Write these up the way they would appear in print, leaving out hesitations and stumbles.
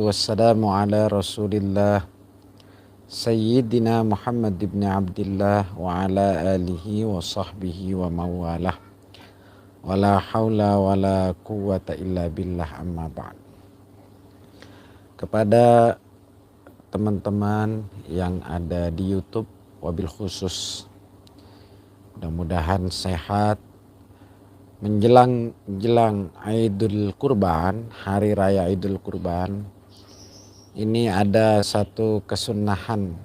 wassalamu ala rasulillah Sayyidina Muhammad ibn Abdillah wa ala alihi wa sahbihi wa mawalah wala haula wala quwata illa billah amma ba'd. Kepada teman-teman yang ada di YouTube wabil khusus, mudah-mudahan sehat menjelang Idul Kurban, hari raya Idul Kurban. Ini ada satu kesunahan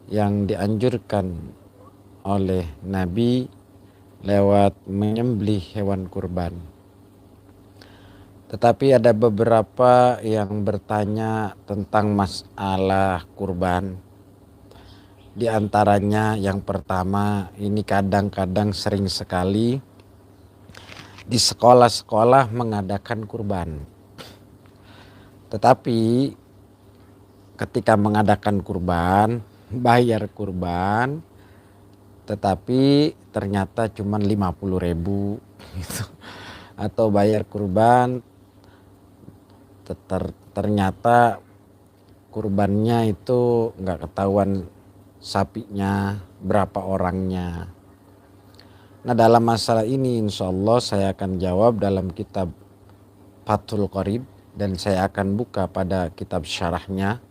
yang dianjurkan oleh Nabi lewat menyembelih hewan kurban. Tetapi ada beberapa yang bertanya tentang masalah kurban. Di antaranya yang pertama, ini kadang-kadang sering sekali di sekolah-sekolah mengadakan kurban. Tetapi ketika mengadakan kurban, bayar kurban, tetapi ternyata cuma 50.000 gitu. Atau bayar kurban ternyata kurbannya itu nggak ketahuan sapinya berapa orangnya. Nah, dalam masalah ini insya Allah saya akan jawab dalam kitab Fathul Qorib, dan saya akan buka pada kitab syarahnya.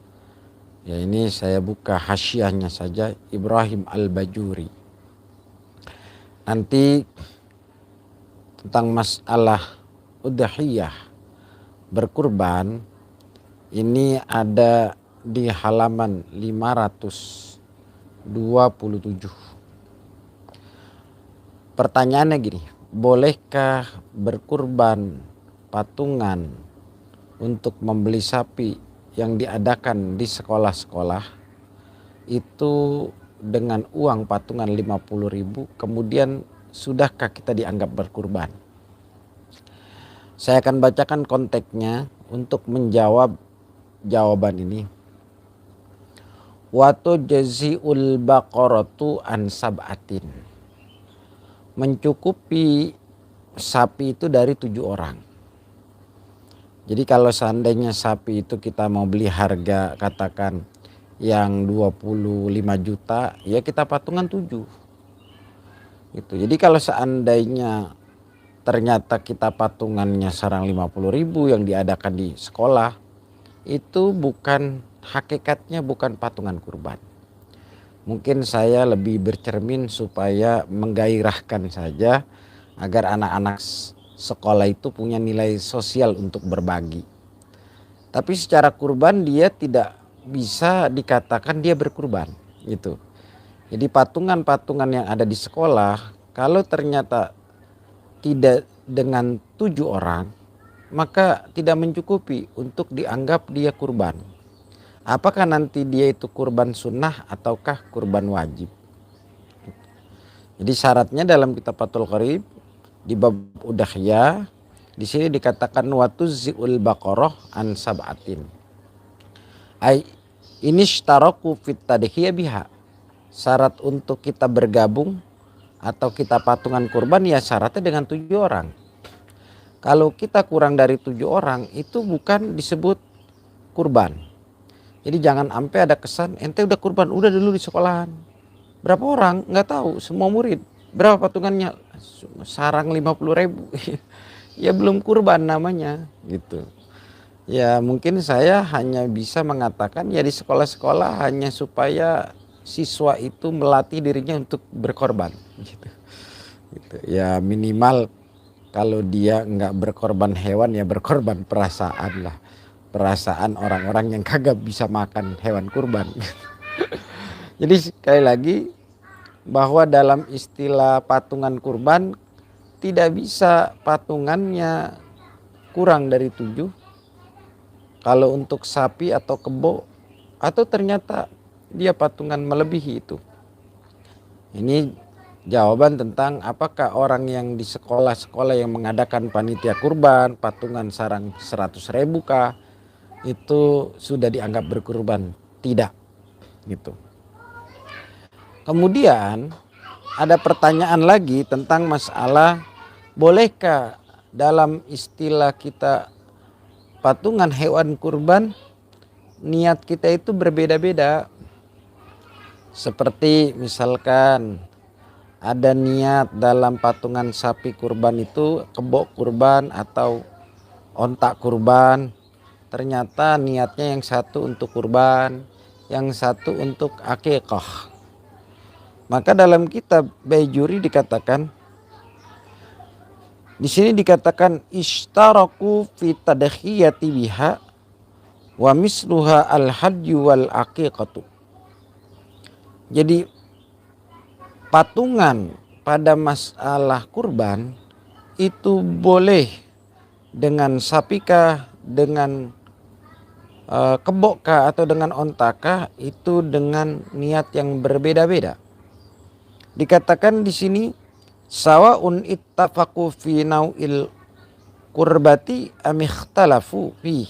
Ya, ini saya buka hasyiahnya saja, Ibrahim Al-Bajuri. Nanti tentang masalah udhiyah berkurban ini ada di halaman 527. Pertanyaannya gini, bolehkah berkurban patungan untuk membeli sapi yang diadakan di sekolah-sekolah itu dengan uang patungan 50.000, kemudian sudahkah kita dianggap berkurban? Saya akan bacakan konteksnya untuk menjawab jawaban ini. Watu jazi'ul baqaratu an sab'atin. Mencukupi sapi itu dari 7 orang. Jadi kalau seandainya sapi itu kita mau beli harga katakan yang 25 juta, ya kita patungan 7. Gitu. Jadi kalau seandainya ternyata kita patungannya sarang 50.000 yang diadakan di sekolah, itu bukan hakikatnya, bukan patungan kurban. Mungkin saya lebih bercermin supaya menggairahkan saja agar anak-anak sekolah itu punya nilai sosial untuk berbagi. Tapi secara kurban dia tidak bisa dikatakan dia berkurban gitu. Jadi patungan-patungan yang ada di sekolah kalau ternyata tidak dengan 7 orang, maka tidak mencukupi untuk dianggap dia kurban. Apakah nanti dia itu kurban sunnah ataukah kurban wajib? Jadi syaratnya dalam kitab Fathul Qorib di bab udhiyah di sini dikatakan watuzzi'ul baqarah an sab'atin. Ai inishtaraku fit tadhiyah biha. Syarat untuk kita bergabung atau kita patungan kurban ya syaratnya dengan 7 orang. Kalau kita kurang dari 7 orang itu bukan disebut kurban. Jadi jangan sampai ada kesan ente udah kurban, udah dulu di sekolahan. Berapa orang? Nggak tahu, semua murid. Berapa patungannya? Sarang 50.000. Ya belum kurban namanya gitu. Ya mungkin saya hanya bisa mengatakan ya di sekolah-sekolah hanya supaya siswa itu melatih dirinya untuk berkorban gitu. Ya minimal kalau dia nggak berkorban hewan ya berkorban perasaan lah. Perasaan orang-orang yang kagak bisa makan hewan kurban. Jadi sekali lagi bahwa dalam istilah patungan kurban tidak bisa patungannya kurang dari 7. Kalau untuk sapi atau kebo atau ternyata dia patungan melebihi itu. Ini jawaban tentang apakah orang yang di sekolah-sekolah yang mengadakan panitia kurban patungan sarang 100.000 kah itu sudah dianggap berkurban? Tidak gitu. Kemudian ada pertanyaan lagi tentang masalah bolehkah dalam istilah kita patungan hewan kurban niat kita itu berbeda-beda. Seperti misalkan ada niat dalam patungan sapi kurban itu kebok kurban atau ontak kurban. Ternyata niatnya yang satu untuk kurban, yang satu untuk akikah. Maka dalam kitab Baijuri dikatakan, di sini dikatakan ishtaraku fi tadkhiyati biha wa misluha al-hadyu wal aqiqatu. Jadi patungan pada masalah kurban itu boleh dengan sapikah, dengan kebokkah atau dengan ontakah, itu dengan niat yang berbeda-beda. Dikatakan di sini sawaun ittafaqu fi nau'il qurbati am ikhtalafu fi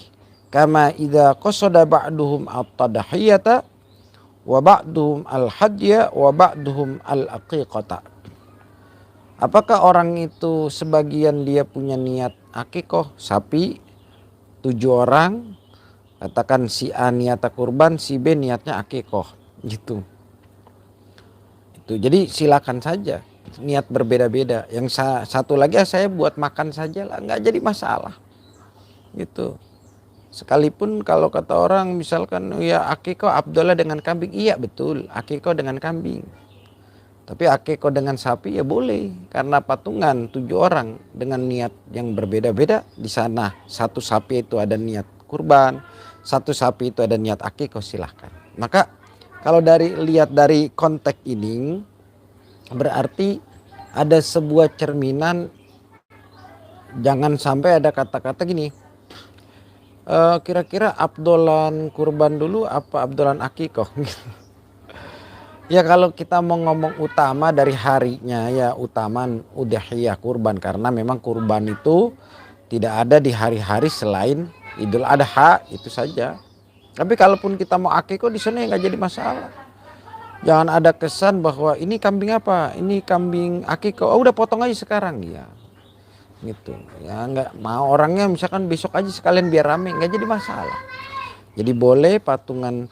kama idza qasada ba'duhum at-tadhiyata wa ba'duhum al-hadya wa ba'duhum al-aqiqata. Apakah orang itu sebagian dia punya niat akikoh sapi 7 orang, katakan si A niatnya kurban, si B niatnya akikoh gitu. Itu jadi silakan saja niat berbeda-beda. Yang satu lagi saya buat makan saja lah, nggak jadi masalah gitu. Sekalipun kalau kata orang misalkan ya akikoh Abdullah dengan kambing, iya betul akikoh dengan kambing. Tapi akikoh dengan sapi ya boleh, karena patungan 7 orang dengan niat yang berbeda-beda. Di sana satu sapi itu ada niat kurban, satu sapi itu ada niat akikoh, silahkan. Maka kalau lihat dari konteks ini berarti ada sebuah cerminan, jangan sampai ada kata-kata gini, kira-kira abdolan kurban dulu apa abdolan akikoh? Ya kalau kita mau ngomong utama dari harinya ya utaman udhiyah kurban, karena memang kurban itu tidak ada di hari-hari selain Idul Adha, itu saja. Tapi kalaupun kita mau akikoh di sana ya nggak jadi masalah. Jangan ada kesan bahwa ini kambing apa, ini kambing akikoh, oh udah potong aja sekarang ya, gitu. Ya nggak mau orangnya misalkan besok aja sekalian biar rame, nggak jadi masalah. Jadi boleh patungan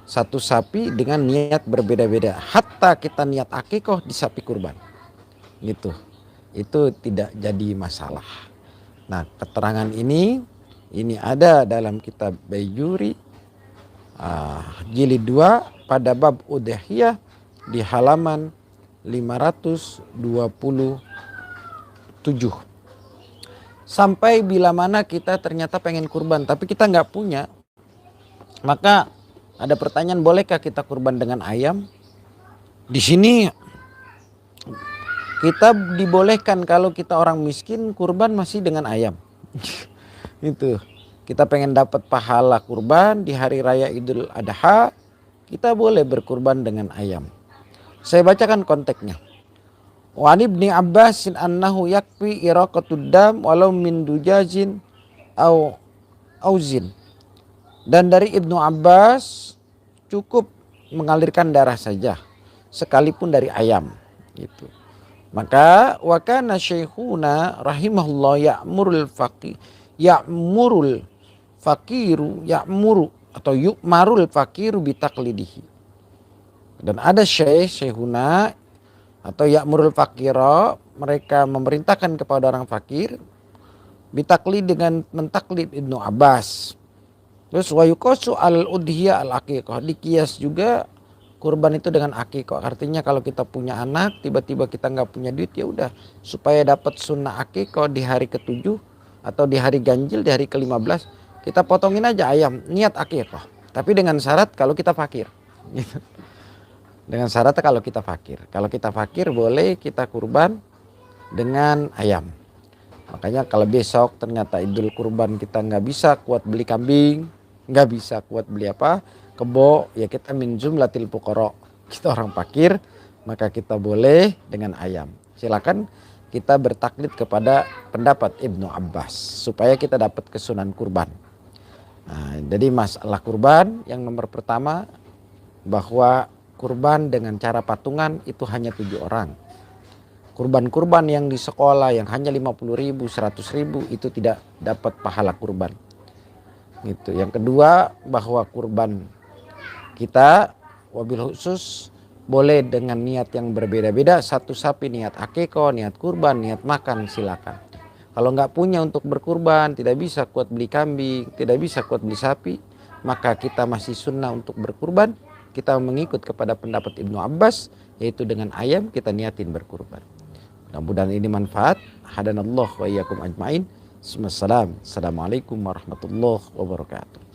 satu sapi dengan niat berbeda-beda, hatta kita niat akikoh di sapi kurban, gitu. Itu tidak jadi masalah. Nah keterangan ini ada dalam kitab Baijuri jilid 2 pada bab udhiyah di halaman 527. Sampai bila mana kita ternyata pengen kurban tapi kita nggak punya, maka ada pertanyaan, bolehkah kita kurban dengan ayam? Di sini kita dibolehkan kalau kita orang miskin kurban masih dengan ayam. Itu. Kita pengen dapat pahala kurban di hari raya Idul Adha, kita boleh berkurban dengan ayam. Saya bacakan konteksnya. Wa ibni Abbasin annahu yakfi iraqatud dam walau min dujajin au auzin. Dan dari Ibnu Abbas cukup mengalirkan darah saja sekalipun dari ayam gitu. Maka wa kana syekhuna rahimahullah ya'murul fakiru bitaqlidihi. Dan ada syekhuna atau ya'murul fakira, mereka memerintahkan kepada orang fakir bitaklid dengan mentaklid Ibnu Abbas. Terus wa yuqasu al-udhiyah al-aqiqah, dikias juga kurban itu dengan akikah. Artinya kalau kita punya anak tiba-tiba kita nggak punya duit, ya udah supaya dapat sunnah akikah di hari ke-7 atau di hari ganjil di hari ke-15 kita potongin aja ayam niat akikah. Tapi dengan syarat kalau kita fakir. Dengan syarat kalau kita fakir. Kalau kita fakir boleh kita kurban dengan ayam. Makanya kalau besok ternyata Idul Kurban kita nggak bisa kuat beli kambing, nggak bisa kuat beli apa, kebo, ya kita min jumlatil fuqara, kita orang fakir, maka kita boleh dengan ayam. Silakan kita bertaklid kepada pendapat Ibnu Abbas supaya kita dapat kesunan kurban. Nah, jadi masalah kurban yang nomor pertama bahwa kurban dengan cara patungan itu hanya 7 orang. Kurban-kurban yang di sekolah yang hanya 50.000, 100.000 itu tidak dapat pahala kurban. Gitu. Yang kedua, bahwa kurban kita wabil khusus boleh dengan niat yang berbeda-beda. Satu sapi niat akeko, niat kurban, niat makan, silakan. Kalau nggak punya untuk berkurban, tidak bisa kuat beli kambing, tidak bisa kuat beli sapi, maka kita masih sunnah untuk berkurban. Kita mengikut kepada pendapat Ibnu Abbas, yaitu dengan ayam kita niatin berkurban. Mudah-mudahan ini manfaat. Hadanallah wa iyyakum ajmain. Assalamualaikum warahmatullahi wabarakatuh.